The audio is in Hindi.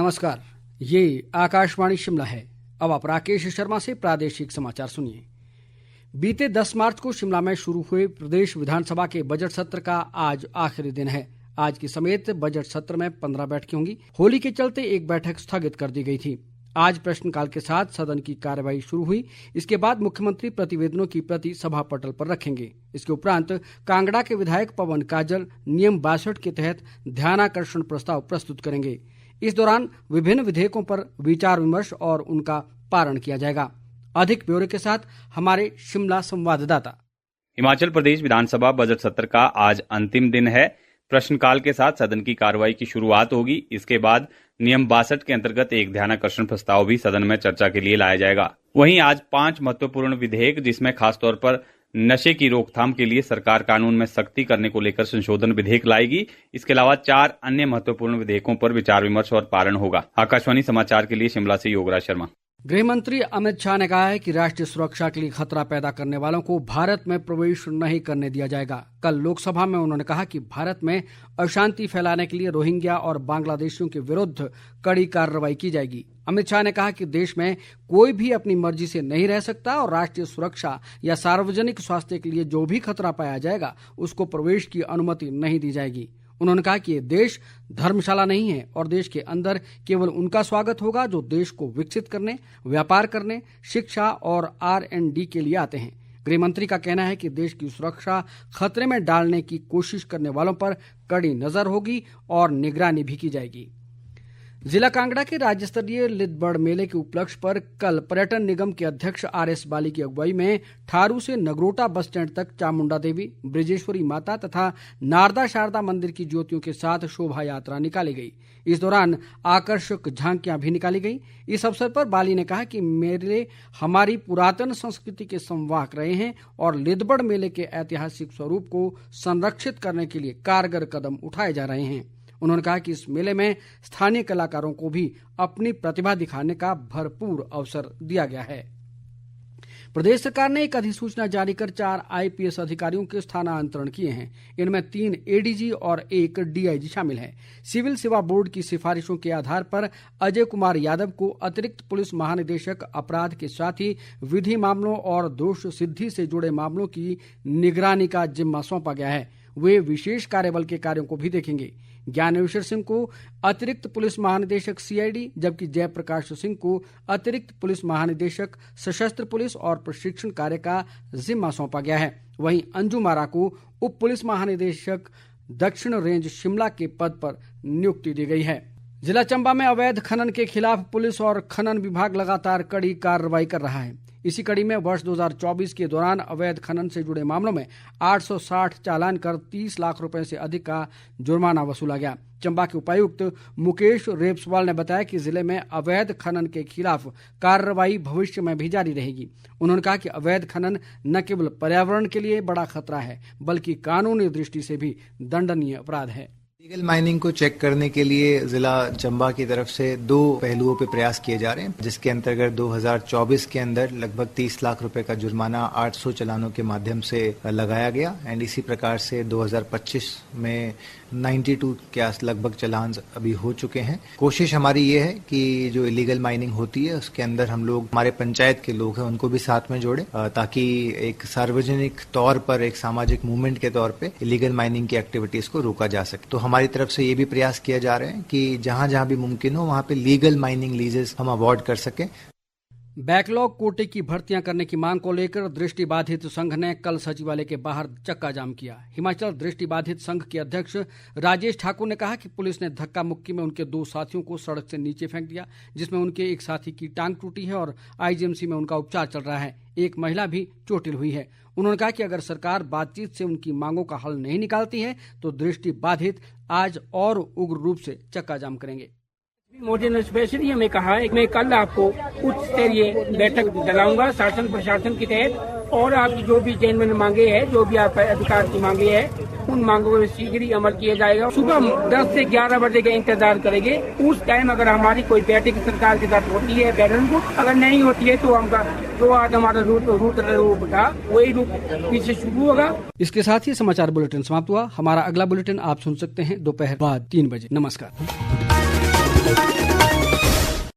नमस्कार, ये आकाशवाणी शिमला है। अब आप राकेश शर्मा से प्रादेशिक समाचार सुनिए। बीते 10 मार्च को शिमला में शुरू हुए प्रदेश विधानसभा के बजट सत्र का आज आखिरी दिन है। आज की समेत बजट सत्र में 15 बैठकें होंगी। होली के चलते एक बैठक स्थगित कर दी गई थी। आज प्रश्नकाल के साथ सदन की कार्यवाही शुरू हुई। इसके बाद मुख्यमंत्री प्रतिवेदनों की प्रति सभा पटल पर रखेंगे। इसके उपरांत कांगड़ा के विधायक पवन काजल नियम 62 के तहत ध्यानाकर्षण प्रस्ताव प्रस्तुत करेंगे। इस दौरान विभिन्न विधेयकों पर विचार विमर्श और उनका पारण किया जाएगा। अधिक ब्यौरे के साथ हमारे शिमला संवाददाता। हिमाचल प्रदेश विधानसभा बजट सत्र का आज अंतिम दिन है। प्रश्नकाल के साथ सदन की कार्रवाई की शुरुआत होगी। इसके बाद नियम 62 के अंतर्गत एक ध्यानाकर्षण प्रस्ताव भी सदन में चर्चा के लिए लाया जाएगा। वहीं आज 5 महत्वपूर्ण विधेयक, जिसमें खासतौर पर नशे की रोकथाम के लिए सरकार कानून में सख्ती करने को लेकर संशोधन विधेयक लाएगी। इसके अलावा 4 अन्य महत्वपूर्ण विधेयकों पर विचार विमर्श और पारण होगा। आकाशवाणी समाचार के लिए शिमला से योगराज शर्मा। गृह मंत्री अमित शाह ने कहा है कि राष्ट्रीय सुरक्षा के लिए खतरा पैदा करने वालों को भारत में प्रवेश नहीं करने दिया जाएगा। कल लोकसभा में उन्होंने कहा कि भारत में अशांति फैलाने के लिए रोहिंग्या और बांग्लादेशियों के विरुद्ध कड़ी कार्रवाई की जाएगी। अमित शाह ने कहा कि देश में कोई भी अपनी मर्जी से नहीं रह सकता और राष्ट्रीय सुरक्षा या सार्वजनिक स्वास्थ्य के लिए जो भी खतरा पाया जाएगा उसको प्रवेश की अनुमति नहीं दी जाएगी। उन्होंने कहा कि ये देश धर्मशाला नहीं है और देश के अंदर केवल उनका स्वागत होगा जो देश को विकसित करने, व्यापार करने, शिक्षा और R&D के लिए आते हैं। गृह मंत्री का कहना है कि देश की सुरक्षा खतरे में डालने की कोशिश करने वालों पर कड़ी नजर होगी और निगरानी भी की जाएगी। जिला कांगड़ा के राज्य स्तरीय लिदबड़ मेले के उपलक्ष्य पर कल पर्यटन निगम के अध्यक्ष RS बाली की अगुवाई में ठारू से नगरोटा बस स्टैंड तक चामुंडा देवी, ब्रिजेश्वरी माता तथा नारदा शारदा मंदिर की ज्योतियों के साथ शोभा यात्रा निकाली गई। इस दौरान आकर्षक झांकियां भी निकाली गई। इस अवसर पर बाली ने कहा कि मेले हमारी पुरातन संस्कृति के संवाहक रहे हैं और लिदबड़ मेले के ऐतिहासिक स्वरूप को संरक्षित करने के लिए कारगर कदम उठाए जा रहे हैं। उन्होंने कहा कि इस मेले में स्थानीय कलाकारों को भी अपनी प्रतिभा दिखाने का भरपूर अवसर दिया गया है। प्रदेश सरकार ने एक अधिसूचना जारी कर 4 IPS अधिकारियों के स्थानांतरण किए हैं। इनमें 3 ADG और 1 DIG शामिल है। सिविल सेवा बोर्ड की सिफारिशों के आधार पर अजय कुमार यादव को अतिरिक्त पुलिस महानिदेशक अपराध के साथ ही विधि मामलों और दोष सिद्धि से जुड़े मामलों की निगरानी का जिम्मा सौंपा गया है। वे विशेष कार्यबल के कार्यों को भी देखेंगे। ज्ञानेश्वर सिंह को अतिरिक्त पुलिस महानिदेशक CID जबकि जयप्रकाश सिंह को अतिरिक्त पुलिस महानिदेशक सशस्त्र पुलिस और प्रशिक्षण कार्य का जिम्मा सौंपा गया है। वहीं अंजू मारा को उप पुलिस महानिदेशक दक्षिण रेंज शिमला के पद पर नियुक्ति दी गई है। जिला चंबा में अवैध खनन के खिलाफ पुलिस और खनन विभाग लगातार कड़ी कार्रवाई कर रहा है। इसी कड़ी में वर्ष 2024 के दौरान अवैध खनन से जुड़े मामलों में 860 चालान कर 30 लाख रुपए से अधिक का जुर्माना वसूला गया। चंबा के उपायुक्त मुकेश रेपसवाल ने बताया कि जिले में अवैध खनन के खिलाफ कार्रवाई भविष्य में भी जारी रहेगी। उन्होंने कहा कि अवैध खनन न केवल पर्यावरण के लिए बड़ा खतरा है बल्कि कानूनी दृष्टि से भी दंडनीय अपराध है। लीगल माइनिंग को चेक करने के लिए जिला चंबा की तरफ से 2 पहलुओं पे प्रयास किए जा रहे हैं, जिसके अंतर्गत 2024 के अंदर लगभग 30 लाख रुपए का जुर्माना 800 चालानों के माध्यम से लगाया गया एंड इसी प्रकार से 2025 में 92 के आस लगभग चालान अभी हो चुके हैं। कोशिश हमारी ये है कि जो इलीगल माइनिंग होती है उसके अंदर हम लोग हमारे पंचायत के लोग हैं उनको भी साथ में जोड़े ताकि एक सार्वजनिक तौर पर एक सामाजिक मूवमेंट के तौर पे इलीगल माइनिंग की एक्टिविटीज को रोका जा सके। तो हमारी तरफ से ये भी प्रयास किया जा रहे हैं कि जहां जहां भी मुमकिन हो वहां पे लीगल माइनिंग लीजेस हम अवॉर्ड कर सकें। बैकलॉग कोटे की भर्तियां करने की मांग को लेकर दृष्टिबाधित संघ ने कल सचिवालय के बाहर चक्का जाम किया। हिमाचल दृष्टिबाधित संघ के अध्यक्ष राजेश ठाकुर ने कहा कि पुलिस ने धक्का मुक्की में उनके 2 साथियों को सड़क से नीचे फेंक दिया, जिसमें उनके एक साथी की टांग टूटी है और IGMC में उनका उपचार चल रहा है। एक महिला भी चोटिल हुई है। उन्होंने कहा कि अगर सरकार बातचीत से उनकी मांगों का हल नहीं निकालती है तो दृष्टिबाधित आज और उग्र रूप से चक्का जाम करेंगे। मोदी ने स्पेशली हमें कहा है कि मैं कल आपको उच्च स्तरीय बैठक दिलाऊंगा शासन प्रशासन के तहत और आपकी जो भी जेन्युइन मांगे हैं, जो भी आप अधिकार की मांगे हैं, उन मांगों में शीघ्र ही अमल किया जाएगा। सुबह 10 से 11 बजे का इंतजार करेंगे। उस टाइम अगर हमारी कोई बैठक सरकार के साथ होती है बैठक को, अगर नहीं होती है तो हमका जो आज हमारा रूट था वही रूट पीछे शुरू होगा। इसके साथ ही समाचार बुलेटिन समाप्त हुआ। हमारा अगला बुलेटिन आप सुन सकते हैं दोपहर बाद 3 बजे। नमस्कार।